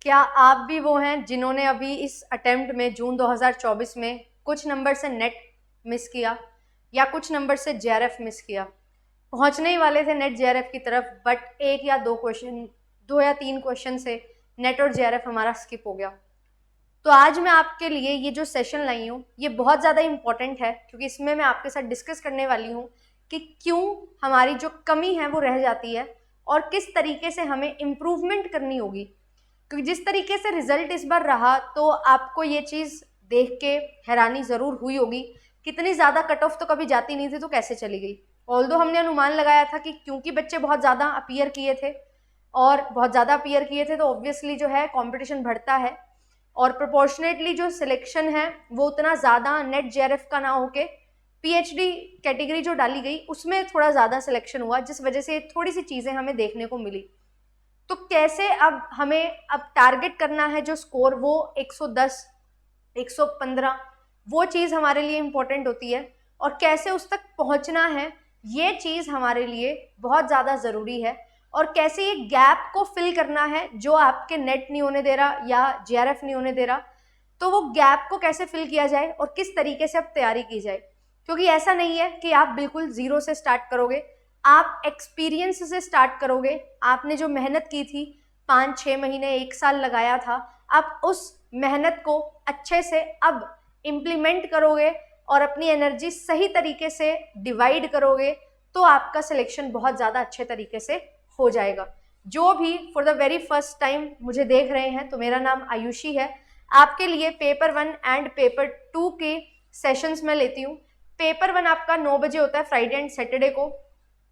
क्या आप भी वो हैं जिन्होंने अभी इस अटेम्प्ट में जून 2024 में कुछ नंबर से नेट मिस किया या कुछ नंबर से जेआरएफ मिस किया? पहुंचने ही वाले थे नेट जेआरएफ की तरफ, बट दो या तीन क्वेश्चन से नेट और जेआरएफ हमारा स्किप हो गया। तो आज मैं आपके लिए ये जो सेशन लाई हूँ ये बहुत ज़्यादा इम्पॉर्टेंट है, क्योंकि इसमें मैं आपके साथ डिस्कस करने वाली हूँ कि क्यों हमारी जो कमी है वो रह जाती है और किस तरीके से हमें इम्प्रूवमेंट करनी होगी। क्योंकि जिस तरीके से रिजल्ट इस बार रहा तो आपको ये चीज़ देख के हैरानी ज़रूर हुई होगी, कितनी ज़्यादा कट ऑफ तो कभी जाती नहीं थी तो कैसे चली गई। ऑल्दो हमने अनुमान लगाया था कि क्योंकि बच्चे बहुत ज़्यादा अपीयर किए थे तो ऑब्वियसली जो है कंपटीशन बढ़ता है और प्रोपोर्शनेटली जो सिलेक्शन है वो उतना ज़्यादा नेट जेआरएफ का ना होके पीएचडी कैटेगरी जो डाली गई उसमें थोड़ा ज़्यादा सिलेक्शन हुआ, जिस वजह से थोड़ी सी चीज़ें हमें देखने को मिली। तो कैसे अब हमें टारगेट करना है जो स्कोर वो 110, 115, वो चीज़ हमारे लिए इम्पोर्टेंट होती है और कैसे उस तक पहुंचना है ये चीज़ हमारे लिए बहुत ज़्यादा ज़रूरी है। और कैसे ये गैप को फिल करना है जो आपके नेट नहीं होने दे रहा या जेआरएफ नहीं होने दे रहा, तो वो गैप को कैसे फिल किया जाए और किस तरीके से अब तैयारी की जाए। क्योंकि ऐसा नहीं है कि आप बिल्कुल ज़ीरो से स्टार्ट करोगे, आप एक्सपीरियंस से स्टार्ट करोगे। आपने जो मेहनत की थी 5-6 महीने 1 साल लगाया था, आप उस मेहनत को अच्छे से अब इम्प्लीमेंट करोगे और अपनी एनर्जी सही तरीके से डिवाइड करोगे तो आपका सिलेक्शन बहुत ज़्यादा अच्छे तरीके से हो जाएगा। जो भी for the very first time मुझे देख रहे हैं तो मेरा नाम आयुषी है। आपके लिए पेपर 1 एंड पेपर 2 के सेशंस में लेती हूँ। पेपर 1 आपका 9 बजे होता है फ्राइडे एंड सैटरडे को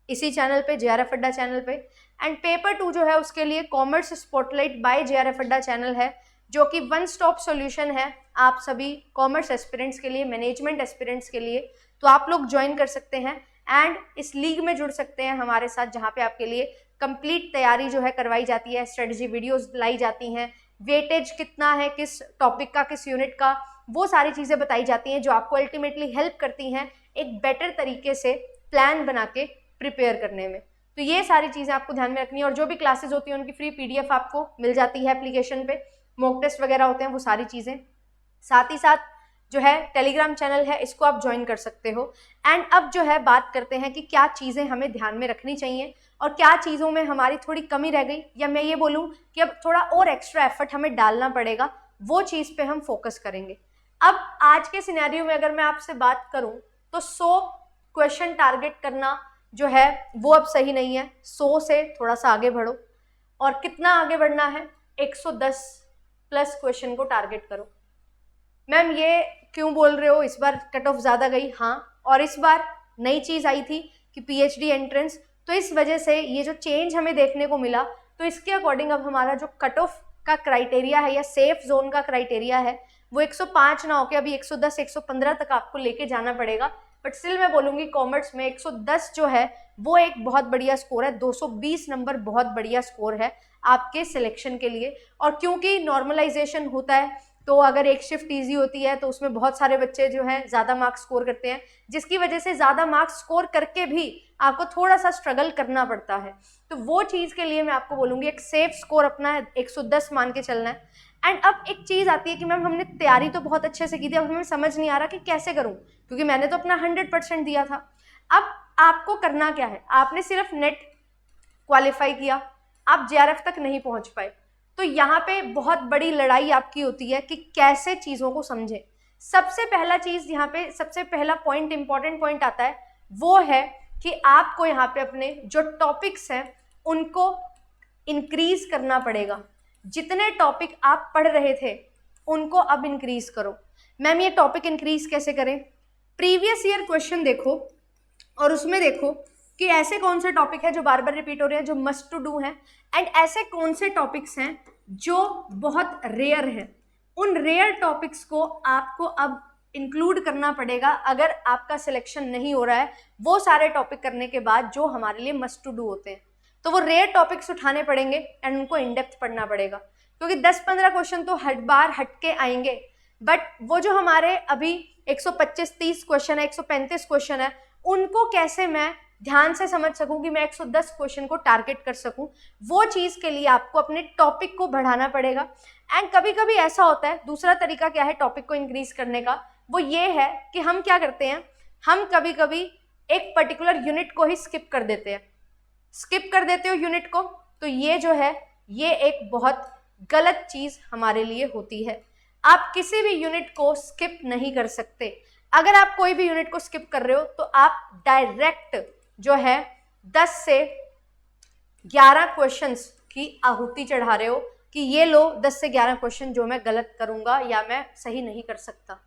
इसी चैनल पे, जेआरएफ अड्डा चैनल पे। एंड पेपर 2 जो है उसके लिए कॉमर्स स्पॉटलाइट बाय जेआरएफ अड्डा चैनल है, जो कि वन स्टॉप सॉल्यूशन है आप सभी कॉमर्स एस्पिरेंट्स के लिए, मैनेजमेंट एस्पिरेंट्स के लिए। तो आप लोग ज्वाइन कर सकते हैं एंड इस लीग में जुड़ सकते हैं हमारे साथ, जहाँ पे आपके लिए कंप्लीट तैयारी जो है करवाई जाती है, स्ट्रेटजी वीडियोस लाई जाती हैं, वेटेज कितना है किस टॉपिक का, किस यूनिट का, वो सारी चीज़ें बताई जाती हैं जो आपको अल्टीमेटली हेल्प करती हैं एक बेटर तरीके से प्लान बना के प्रिपेयर करने में। तो ये सारी चीज़ें आपको ध्यान में रखनी है। और जो भी क्लासेस होती हैं उनकी फ्री पीडीएफ आपको मिल जाती है एप्लीकेशन पे, मॉक टेस्ट वगैरह होते हैं, वो सारी चीज़ें। साथ ही साथ जो है टेलीग्राम चैनल है, इसको आप ज्वाइन कर सकते हो। एंड अब जो है बात करते हैं कि क्या चीज़ें हमें ध्यान में रखनी चाहिए और क्या चीज़ों में हमारी थोड़ी कमी रह गई, या मैं ये बोलूँ कि अब थोड़ा और एक्स्ट्रा एफर्ट हमें डालना पड़ेगा, वो चीज़ पे हम फोकस करेंगे। अब आज के सिनेरियो में अगर मैं आपसे बात करूँ तो 100 क्वेश्चन टारगेट करना जो है वो अब सही नहीं है। 100 से थोड़ा सा आगे बढ़ो। और कितना आगे बढ़ना है? 110 प्लस क्वेश्चन को टारगेट करो। मैम ये क्यों बोल रहे हो, इस बार कट ऑफ ज़्यादा गई? हाँ, और इस बार नई चीज़ आई थी कि पीएचडी एंट्रेंस, तो इस वजह से ये जो चेंज हमें देखने को मिला, तो इसके अकॉर्डिंग अब हमारा जो कट ऑफ का क्राइटेरिया है या सेफ जोन का क्राइटेरिया है वो 105 ना होकर अभी 110, 115 तक आपको लेके जाना पड़ेगा। बट स्टिल मैं बोलूँगी कॉमर्स में 110 जो है वो एक बहुत बढ़िया स्कोर है। 220 नंबर बहुत बढ़िया स्कोर है आपके सिलेक्शन के लिए। और क्योंकि नॉर्मलाइजेशन होता है तो अगर एक शिफ्ट ईजी होती है तो उसमें बहुत सारे बच्चे जो हैं ज़्यादा मार्क्स स्कोर करते हैं, जिसकी वजह से ज़्यादा मार्क्स स्कोर करके भी आपको थोड़ा सा स्ट्रगल करना पड़ता है। तो वो चीज़ के लिए मैं आपको बोलूँगी एक सेफ स्कोर अपना है, 110 मान के चलना है। एंड अब एक चीज़ आती है कि मैम हमने तैयारी तो बहुत अच्छे से की थी, अब हमें समझ नहीं आ रहा कि कैसे करूँ, क्योंकि मैंने तो अपना 100% दिया था। अब आपको करना क्या है? आपने सिर्फ नेट क्वालिफाई किया, आप जेआरएफ तक नहीं पहुँच पाए, तो यहाँ पे बहुत बड़ी लड़ाई आपकी होती है कि कैसे चीज़ों को समझें। सबसे पहला चीज़ यहाँ पे, सबसे पहला पॉइंट, इंपॉर्टेंट पॉइंट आता है, वो है कि आपको यहाँ पे अपने जो टॉपिक्स हैं उनको इंक्रीज करना पड़ेगा। जितने टॉपिक आप पढ़ रहे थे उनको अब इंक्रीज करो। मैम ये टॉपिक इंक्रीज कैसे करें? प्रीवियस ईयर क्वेश्चन देखो और उसमें देखो कि ऐसे कौन से टॉपिक है जो बार बार रिपीट हो रहे हैं, जो मस्ट टू डू हैं, एंड ऐसे कौन से टॉपिक्स हैं जो बहुत रेयर हैं। उन रेयर टॉपिक्स को आपको अब इंक्लूड करना पड़ेगा अगर आपका सिलेक्शन नहीं हो रहा है वो सारे टॉपिक करने के बाद जो हमारे लिए मस्ट टू डू होते हैं। तो वो रेयर टॉपिक्स उठाने पड़ेंगे एंड उनको इन डेप्थ पढ़ना पड़ेगा, क्योंकि 10-15 क्वेश्चन तो हर बार हट के आएंगे, बट वो जो हमारे अभी 125-130 क्वेश्चन है, 135 क्वेश्चन है, उनको कैसे मैं ध्यान से समझ सकूं, कि मैं 110 क्वेश्चन को टारगेट कर सकूं, वो चीज़ के लिए आपको अपने टॉपिक को बढ़ाना पड़ेगा। एंड कभी कभी ऐसा होता है, दूसरा तरीका क्या है टॉपिक को इंक्रीज करने का, वो ये है कि हम क्या करते हैं, हम कभी कभी एक पर्टिकुलर यूनिट को ही स्किप कर देते हैं। स्किप कर देते हो यूनिट को, तो ये जो है ये एक बहुत गलत चीज़ हमारे लिए होती है। आप किसी भी यूनिट को स्किप नहीं कर सकते। अगर आप कोई भी यूनिट को स्किप कर रहे हो तो आप डायरेक्ट जो है 10 से 11 क्वेश्चंस की आहुति चढ़ा रहे हो कि ये लो 10 से 11 क्वेश्चन जो मैं गलत करूंगा या मैं सही नहीं कर सकता।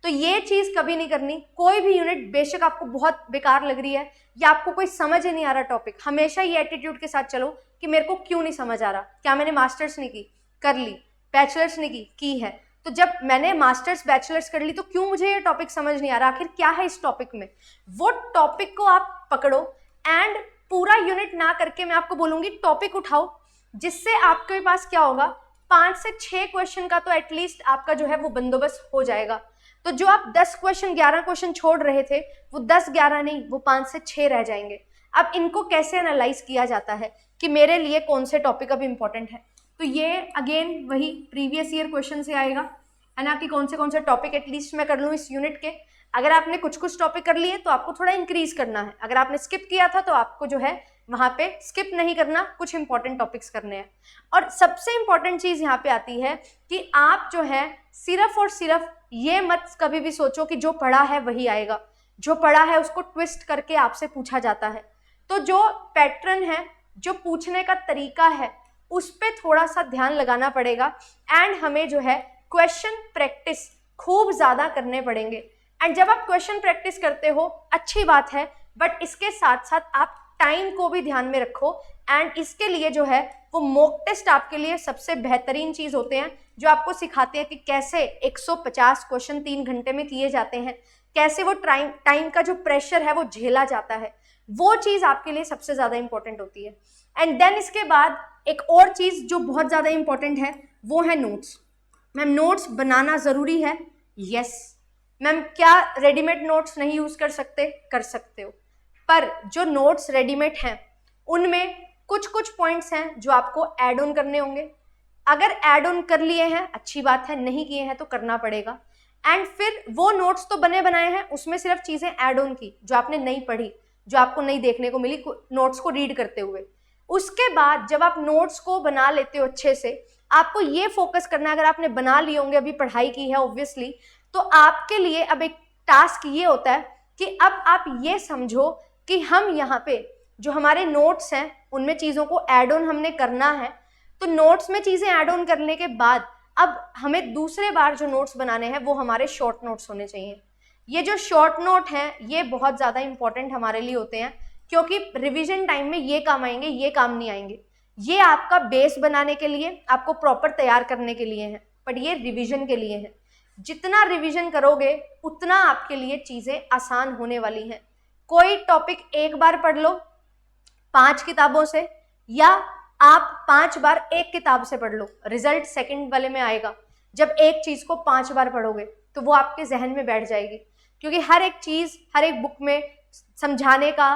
तो ये चीज़ कभी नहीं करनी। कोई भी यूनिट बेशक आपको बहुत बेकार लग रही है या आपको कोई समझ ही नहीं आ रहा टॉपिक, हमेशा ये एटीट्यूड के साथ चलो कि मेरे को क्यों नहीं समझ आ रहा, क्या मैंने मास्टर्स नहीं की, कर ली, बैचलर्स नहीं की है, तो जब मैंने मास्टर्स बैचलर्स कर ली तो क्यों मुझे ये टॉपिक समझ नहीं आ रहा, आखिर क्या है इस टॉपिक में। वो टॉपिक को आप पकड़ो एंड पूरा यूनिट ना करके मैं आपको बोलूंगी टॉपिक उठाओ, जिससे आपके पास क्या होगा, 5 से 6 क्वेश्चन का तो एटलीस्ट आपका जो है वो बंदोबस्त हो जाएगा। तो जो आप 10 क्वेश्चन 11 क्वेश्चन छोड़ रहे थे वो 10-11 नहीं, वो 5 से 6 रह जाएंगे। अब इनको कैसे एनालाइज किया जाता है कि मेरे लिए कौन से टॉपिक अब इम्पोर्टेंट है, तो ये अगेन वही प्रीवियस ईयर क्वेश्चन से आएगा, है ना, कि कौन से टॉपिक एटलीस्ट मैं कर लूँ इस यूनिट के। अगर आपने कुछ टॉपिक कर लिए तो आपको थोड़ा इंक्रीज करना है, अगर आपने स्किप किया था तो आपको जो है वहाँ पे स्किप नहीं करना, कुछ इंपॉर्टेंट टॉपिक्स करने हैं। और सबसे इंपॉर्टेंट चीज़ यहाँ पे आती है कि आप जो है सिर्फ और सिर्फ ये मत कभी भी सोचो कि जो पढ़ा है वही आएगा। जो पढ़ा है उसको ट्विस्ट करके आपसे पूछा जाता है, तो जो पैटर्न है, जो पूछने का तरीका है, उस पर थोड़ा सा ध्यान लगाना पड़ेगा। एंड हमें जो है क्वेश्चन प्रैक्टिस खूब ज़्यादा करने पड़ेंगे। एंड जब आप क्वेश्चन प्रैक्टिस करते हो अच्छी बात है, बट इसके साथ साथ आप टाइम को भी ध्यान में रखो। एंड इसके लिए जो है वो मॉक टेस्ट आपके लिए सबसे बेहतरीन चीज़ होते हैं, जो आपको सिखाते हैं कि कैसे 150 क्वेश्चन 3 घंटे में किए जाते हैं, कैसे वो टाइम का जो प्रेशर है वो झेला जाता है। वो चीज़ आपके लिए सबसे ज़्यादा इंपॉर्टेंट होती है। एंड देन इसके बाद एक और चीज़ जो बहुत ज़्यादा इंपॉर्टेंट है वो है नोट्स। मैम नोट्स बनाना ज़रूरी है, यस। मैम क्या रेडीमेड नोट्स नहीं यूज़ कर सकते? कर सकते हो, पर जो नोट्स रेडीमेड हैं उनमें कुछ पॉइंट्स हैं जो आपको ऐड ऑन करने होंगे। अगर ऐड ऑन कर लिए हैं अच्छी बात है, नहीं किए हैं तो करना पड़ेगा। एंड फिर वो नोट्स तो बने बनाए हैं, उसमें सिर्फ चीज़ें ऐड ऑन की जो आपने नहीं पढ़ी, जो आपको नहीं देखने को मिली नोट्स को रीड करते हुए। उसके बाद जब आप नोट्स को बना लेते हो अच्छे से, आपको ये फोकस करना है, अगर आपने बना लिए होंगे, अभी पढ़ाई की है ऑब्वियसली, तो आपके लिए अब एक टास्क ये होता है कि अब आप ये समझो कि हम यहाँ पे जो हमारे नोट्स हैं उनमें चीज़ों को ऐड ऑन हमने करना है। तो नोट्स में चीज़ें ऐड ऑन करने के बाद अब हमें दूसरे बार जो नोट्स बनाने हैं वो हमारे शॉर्ट नोट्स होने चाहिए। ये जो शॉर्ट नोट हैं ये बहुत ज़्यादा इंपॉर्टेंट हमारे लिए होते हैं, क्योंकि रिवीजन टाइम में ये काम आएंगे, ये काम नहीं आएंगे। ये आपका बेस बनाने के लिए, आपको प्रॉपर तैयार करने के लिए है, बट ये रिवीजन के लिए है। जितना रिवीजन करोगे उतना आपके लिए चीज़ें आसान होने वाली हैं। कोई टॉपिक एक बार पढ़ लो 5 किताबों से, या आप 5 बार एक किताब से पढ़ लो, रिजल्ट सेकंड वाले में आएगा। जब एक चीज़ को 5 बार पढ़ोगे तो वो आपके जहन में बैठ जाएगी, क्योंकि हर एक चीज़ हर एक बुक में समझाने का,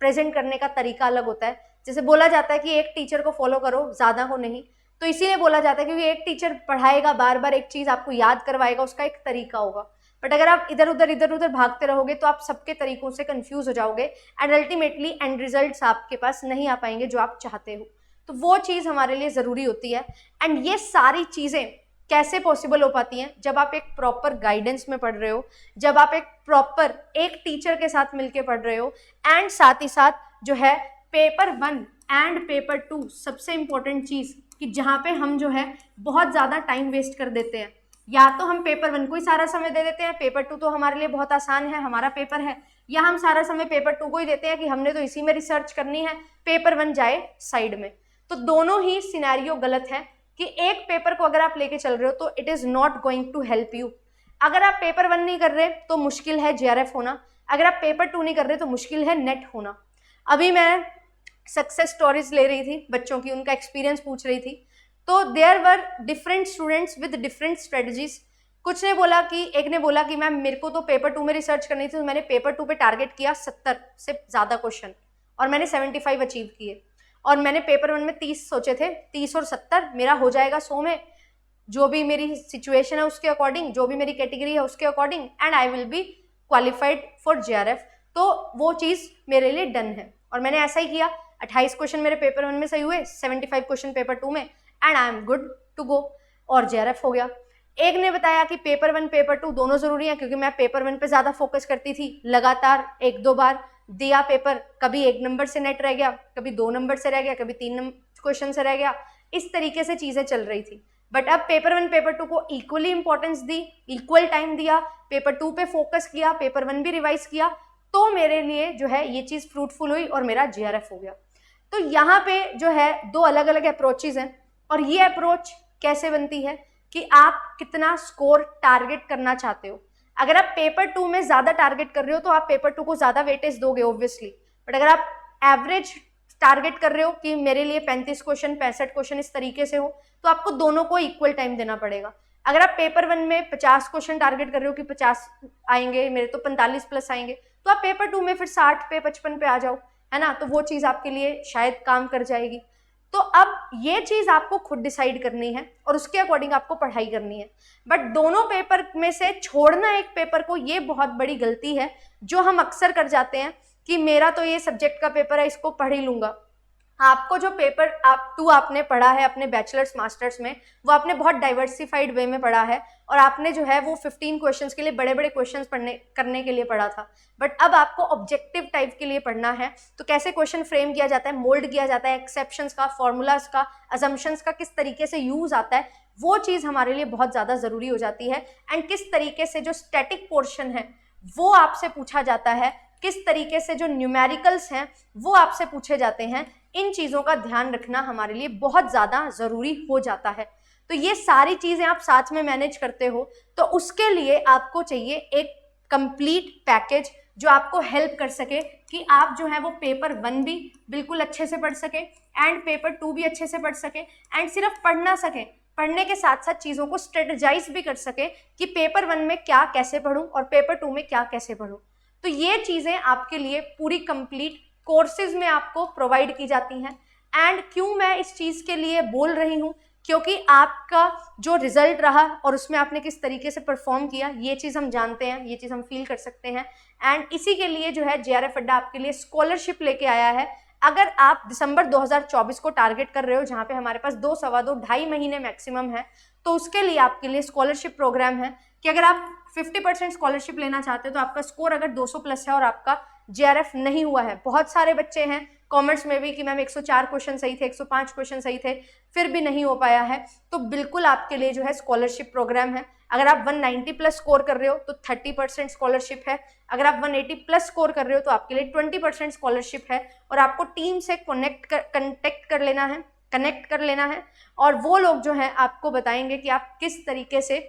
प्रेजेंट करने का तरीका अलग होता है। जैसे बोला जाता है कि एक टीचर को फॉलो करो, ज़्यादा को नहीं, तो इसीलिए बोला जाता है क्योंकि एक टीचर पढ़ाएगा, बार बार एक चीज़ आपको याद करवाएगा, उसका एक तरीका होगा। बट अगर आप इधर उधर भागते रहोगे तो आप सबके तरीकों से कंफ्यूज हो जाओगे एंड अल्टीमेटली एंड रिजल्ट्स आपके पास नहीं आ पाएंगे जो आप चाहते हो। तो वो चीज़ हमारे लिए ज़रूरी होती है। एंड ये सारी चीज़ें कैसे पॉसिबल हो पाती हैं? जब आप एक प्रॉपर गाइडेंस में पढ़ रहे हो, जब आप एक प्रॉपर एक टीचर के साथ मिलके पढ़ रहे हो, एंड साथ ही साथ जो है पेपर 1 एंड पेपर 2 सबसे इम्पोर्टेंट चीज़, कि जहाँ पे हम जो है बहुत ज़्यादा टाइम वेस्ट कर देते हैं। या तो हम पेपर 1 को ही सारा समय दे देते हैं, पेपर 2 तो हमारे लिए बहुत आसान है, हमारा पेपर है, या हम सारा समय पेपर 2 को ही देते हैं कि हमने तो इसी में रिसर्च करनी है, पेपर 1 जाए साइड में। तो दोनों ही सिनेरियो गलत है कि एक पेपर को अगर आप लेके चल रहे हो तो it is not going to help you. अगर आप पेपर 1 नहीं कर रहे तो मुश्किल है JRF होना, अगर आप पेपर 2 नहीं कर रहे तो मुश्किल है नेट होना। अभी मैं सक्सेस स्टोरीज ले रही थी बच्चों की, उनका एक्सपीरियंस पूछ रही थी, तो there were different students with different strategies. कुछ ने बोला कि, एक ने बोला कि मैम मेरे को तो पेपर 2 में रिसर्च करनी थी, तो मैंने पेपर 2 पे टारगेट किया 70 से ज़्यादा क्वेश्चन, और मैंने 75 अचीव किए। और मैंने पेपर 1 में 30 सोचे थे, 30 और 70 मेरा हो जाएगा 100 में, जो भी मेरी सिचुएशन है उसके अकॉर्डिंग, जो भी मेरी कैटेगरी है उसके according, and I will be qualified for JRF। तो वो चीज़ मेरे लिए डन है और मैंने ऐसा ही किया। 28 क्वेश्चन मेरे पेपर 1 में सही हुए, 75 क्वेश्चन पेपर 2 में, and I am good to go, और JRF हो गया। एक ने बताया कि पेपर 1 पेपर 2 दोनों जरूरी हैं, क्योंकि मैं पेपर 1 पे ज़्यादा फोकस करती थी, लगातार 1-2 बार दिया पेपर, कभी 1 नंबर से नेट रह गया, कभी 2 नंबर से रह गया, कभी 3 क्वेश्चन से रह गया, इस तरीके से चीज़ें चल रही थी। बट अब पेपर 1 पेपर 2 को इक्वली इंपॉर्टेंस दी, इक्वल टाइम दिया, पेपर 2 पे फोकस किया, पेपर 1 भी रिवाइज किया, तो मेरे लिए जो है ये चीज़ फ्रूटफुल हुई और मेरा JRF हो गया। तो यहाँ पे जो है 2 अलग अलग अप्रोचेज हैं, और ये अप्रोच कैसे बनती है कि आप कितना स्कोर टारगेट करना चाहते हो। अगर आप पेपर 2 में ज़्यादा टारगेट कर रहे हो तो आप पेपर 2 को ज़्यादा वेटेज दोगे ऑब्वियसली, बट अगर आप एवरेज टारगेट कर रहे हो कि मेरे लिए 35 क्वेश्चन 65 क्वेश्चन इस तरीके से हो, तो आपको दोनों को इक्वल टाइम देना पड़ेगा। अगर आप पेपर 1 में 50 क्वेश्चन टारगेट कर रहे हो कि 50 आएंगे, मेरे तो 45 प्लस आएंगे, तो आप पेपर 2 में फिर 60 पे 55 पे आ जाओ, है ना, तो वो चीज़ आपके लिए शायद काम कर जाएगी। तो अब ये चीज़ आपको खुद डिसाइड करनी है और उसके अकॉर्डिंग आपको पढ़ाई करनी है। बट दोनों पेपर में से छोड़ना एक पेपर को, ये बहुत बड़ी गलती है जो हम अक्सर कर जाते हैं कि मेरा तो ये सब्जेक्ट का पेपर है, इसको पढ़ ही लूँगा। आपको जो पेपर आपने पढ़ा है अपने बैचलर्स मास्टर्स में, वो आपने बहुत डाइवर्सिफाइड वे में पढ़ा है, और आपने जो है वो 15 क्वेश्चंस के लिए बड़े बड़े क्वेश्चंस करने के लिए पढ़ा था। बट अब आपको ऑब्जेक्टिव टाइप के लिए पढ़ना है, तो कैसे क्वेश्चन फ्रेम किया जाता है, मोल्ड किया जाता है, एक्सेप्शंस का, फॉर्मूलाज का, अजम्पशंस का किस तरीके से यूज आता है, वो चीज़ हमारे लिए बहुत ज़्यादा ज़रूरी हो जाती है। एंड किस तरीके से जो स्टैटिक पोर्शन है वो आपसे पूछा जाता है, किस तरीके से जो न्यूमेरिकल्स हैं वो आपसे पूछे जाते हैं, इन चीज़ों का ध्यान रखना हमारे लिए बहुत ज़्यादा ज़रूरी हो जाता है। तो ये सारी चीज़ें आप साथ में मैनेज करते हो, तो उसके लिए आपको चाहिए एक कंप्लीट पैकेज जो आपको हेल्प कर सके कि आप जो है वो पेपर 1 भी बिल्कुल अच्छे से पढ़ सके एंड पेपर 2 भी अच्छे से पढ़ सके, एंड सिर्फ पढ़ ना सके, पढ़ने के साथ साथ चीज़ों को स्ट्रेटेजाइज भी कर सके कि पेपर 1 में क्या कैसे पढूं और पेपर 2 में क्या कैसे पढूं। तो ये चीज़ें आपके लिए पूरी कंप्लीट कोर्सेज में आपको प्रोवाइड की जाती हैं। एंड क्यों मैं इस चीज़ के लिए बोल रही हूँ, क्योंकि आपका जो रिजल्ट रहा और उसमें आपने किस तरीके से परफॉर्म किया, ये चीज़ हम जानते हैं, ये चीज़ हम फील कर सकते हैं। एंड इसी के लिए जो है JRF अड्डा आपके लिए स्कॉलरशिप लेके आया है। अगर आप दिसंबर 2024 को टारगेट कर रहे हो, जहाँ पे हमारे पास 2, सवा 2, 2.5 महीने मैक्सिमम है, तो उसके लिए आपके लिए स्कॉलरशिप प्रोग्राम है कि अगर आप 50% स्कॉलरशिप लेना चाहते हो, तो आपका स्कोर अगर 200 प्लस है और आपका JRF नहीं हुआ है, बहुत सारे बच्चे हैं कॉमर्स में भी कि मैम 104 क्वेश्चन सही थे, 105 क्वेश्चन सही थे, फिर भी नहीं हो पाया है, तो बिल्कुल आपके लिए जो है स्कॉलरशिप प्रोग्राम है। अगर आप 190 प्लस स्कोर कर रहे हो तो 30% स्कॉलरशिप है, अगर आप 180 प्लस स्कोर कर रहे हो तो आपके लिए 20% स्कॉलरशिप है, और आपको टीम से कनेक्ट कर लेना है, और वो लोग जो हैं आपको बताएंगे कि आप किस तरीके से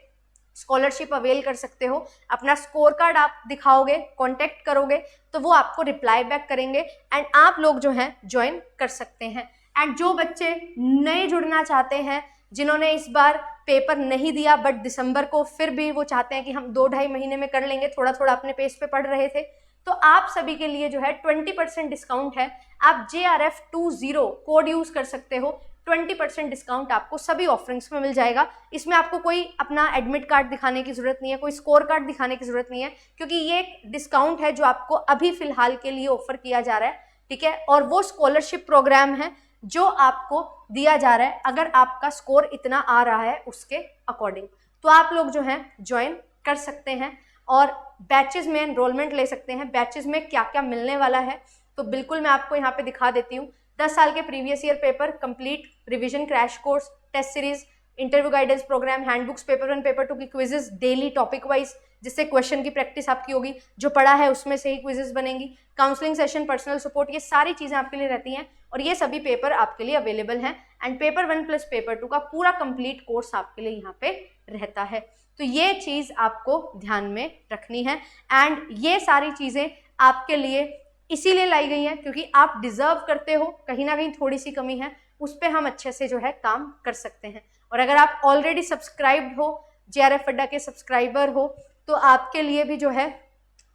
स्कॉलरशिप अवेल कर सकते हो। अपना स्कोर कार्ड आप दिखाओगे, कांटेक्ट करोगे, तो वो आपको रिप्लाई बैक करेंगे एंड आप लोग जो हैं ज्वाइन कर सकते हैं। एंड जो बच्चे नए जुड़ना चाहते हैं, जिन्होंने इस बार पेपर नहीं दिया बट दिसंबर को फिर भी वो चाहते हैं कि हम 2-2.5 महीने में कर लेंगे, थोड़ा थोड़ा अपने पेस पे पढ़ रहे थे, तो आप सभी के लिए जो है 20% डिस्काउंट है। आप JRF20 कोड यूज कर सकते हो, 20% डिस्काउंट आपको सभी ऑफरिंग्स में मिल जाएगा। इसमें आपको कोई अपना एडमिट कार्ड दिखाने की जरूरत नहीं है, कोई स्कोर कार्ड दिखाने की जरूरत नहीं है, क्योंकि ये एक डिस्काउंट है जो आपको अभी फिलहाल के लिए ऑफर किया जा रहा है, ठीक है। और वो स्कॉलरशिप प्रोग्राम है जो आपको दिया जा रहा है अगर आपका स्कोर इतना आ रहा है उसके अकॉर्डिंग, तो आप लोग जो हैं ज्वाइन कर सकते हैं और बैचेज में एनरोलमेंट ले सकते हैं। बैचेज में क्या क्या मिलने वाला है तो बिल्कुल मैं आपको यहाँ पे दिखा देती हूँ। 10 साल के previous year paper, complete revision crash course, test series, interview guidance program, handbooks, paper 1 paper 2 की क्विजेज डेली टॉपिक वाइज, जिससे क्वेश्चन की प्रैक्टिस आपकी होगी, जो पढ़ा है उसमें से ही क्विजेज बनेंगी, काउंसलिंग सेशन, पर्सनल सपोर्ट, ये सारी चीज़ें आपके लिए रहती हैं और ये सभी पेपर आपके लिए अवेलेबल हैं। एंड पेपर 1 प्लस पेपर 2 का पूरा कंप्लीट कोर्स आपके लिए यहाँ पे रहता है। तो ये चीज़ आपको ध्यान में रखनी है एंड ये सारी चीज़ें आपके लिए इसीलिए लाई गई हैं क्योंकि आप डिजर्व करते हो। कहीं ना कहीं थोड़ी सी कमी है, उस पर हम अच्छे से जो है काम कर सकते हैं। और अगर आप ऑलरेडी सब्सक्राइब्ड हो, JRF अड्डा के सब्सक्राइबर हो, तो आपके लिए भी जो है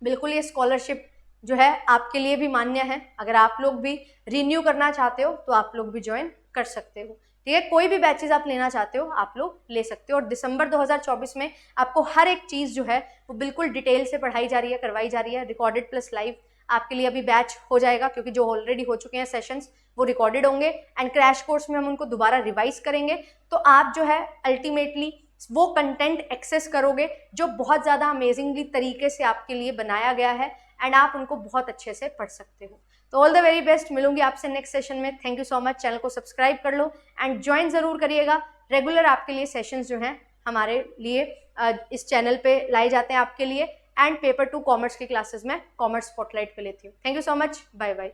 बिल्कुल ये स्कॉलरशिप जो है आपके लिए भी मान्य है। अगर आप लोग भी रिन्यू करना चाहते हो तो आप लोग भी ज्वाइन कर सकते हो, ठीक है। कोई भी बैचेस आप लेना चाहते हो आप लोग ले सकते हो। और दिसंबर 2024 में आपको हर एक चीज़ जो है वो बिल्कुल डिटेल से पढ़ाई जा रही है, करवाई जा रही है। रिकॉर्डेड प्लस लाइव आपके लिए अभी बैच हो जाएगा, क्योंकि जो ऑलरेडी हो चुके हैं सेशंस वो रिकॉर्डेड होंगे, एंड क्रैश कोर्स में हम उनको दोबारा रिवाइज करेंगे। तो आप जो है अल्टीमेटली वो कंटेंट एक्सेस करोगे जो बहुत ज़्यादा अमेजिंगली तरीके से आपके लिए बनाया गया है, एंड आप उनको बहुत अच्छे से पढ़ सकते हो। तो ऑल द वेरी बेस्ट, मिलूंगी आपसे नेक्स्ट सेशन में। Thank you so much. Channel को सब्सक्राइब कर लो एंड ज्वाइन ज़रूर करिएगा। रेगुलर आपके लिए सेशंस जो हैं हमारे लिए इस चैनल पे लाए जाते हैं आपके लिए, एंड पेपर 2 कॉमर्स की क्लासेस में कॉमर्स स्पॉटलाइट पे लेती हूँ। Thank you so much, bye bye.